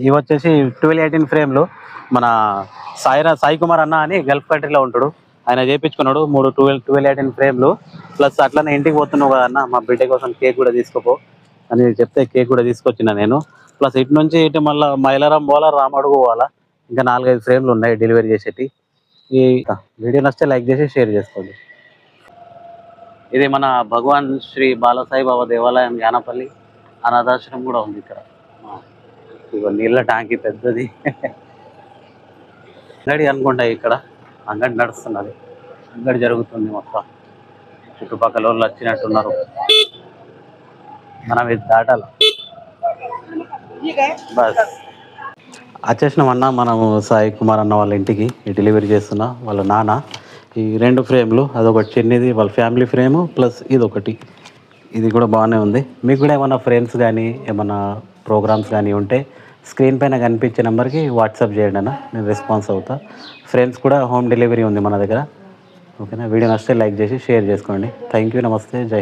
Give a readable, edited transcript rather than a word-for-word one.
ఇవి వచ్చేసి 1218 ఫ్రేమ్లు. మన సాయి కుమార్ అన్న అని గల్ఫ్ కంట్రీలో ఉంటాడు, ఆయన చేయించుకున్నాడు 1218 ఫ్రేమ్లు. ప్లస్ అట్లనే ఇంటికి పోతున్నావు కదా అన్న, మా బిడ్డ కోసం కేక్ కూడా తీసుకోపో అని చెప్తే కేక్ కూడా తీసుకొచ్చిన నేను. ప్లస్ ఇటు నుంచి ఇటు మళ్ళీ మైలారం పోవాలా, రామడుగు పోవాలా. ఇంకా 4-5 ఫ్రేమ్లు ఉన్నాయి డెలివరీ చేసేటి. ఈ వీడియో నచ్చితే లైక్ చేసి షేర్ చేసుకోండి. ఇది మన భగవాన్ శ్రీ బాలసాయి బాబా దేవాలయం జ్ఞానపల్లి అనాథాశ్రమం కూడా ఉంది ఇక్కడ. ఇగో నీళ్ళ ట్యాంకీ పెద్దది. అంగడి అనుకుంటా, ఇక్కడ అంగడి నడుస్తున్నది, అంగడి జరుగుతుంది మొత్తం. చుట్టుపక్కల వాళ్ళు వచ్చినట్టున్నారు, మనం ఇది దాటాల. బస్ వచ్చేసినామన్నా మనము సాయి కుమార్ అన్న వాళ్ళ ఇంటికి డెలివరీ చేస్తున్నా. వాళ్ళ నాన్న ఈ 2 ఫ్రేమ్లు, అదొకటి చిన్నది వాళ్ళ ఫ్యామిలీ ఫ్రేము, ప్లస్ ఇదొకటి. ఇది కూడా బాగానే ఉంది. మీకు కూడా ఏమైనా ఫ్రేమ్స్ కానీ ఏమైనా ప్రోగ్రామ్స్ కానీ ఉంటే స్క్రీన్ పైన కనిపించే నెంబర్కి వాట్సాప్ చేయండి అన్న, నేను రెస్పాన్స్ అవుతా. ఫ్రేమ్స్ కూడా హోమ్ డెలివరీ ఉంది మన దగ్గర. ఓకేనా? వీడియో నచ్చితే లైక్ చేసి షేర్ చేసుకోండి. థ్యాంక్ యూ, నమస్తే, జై హింద్.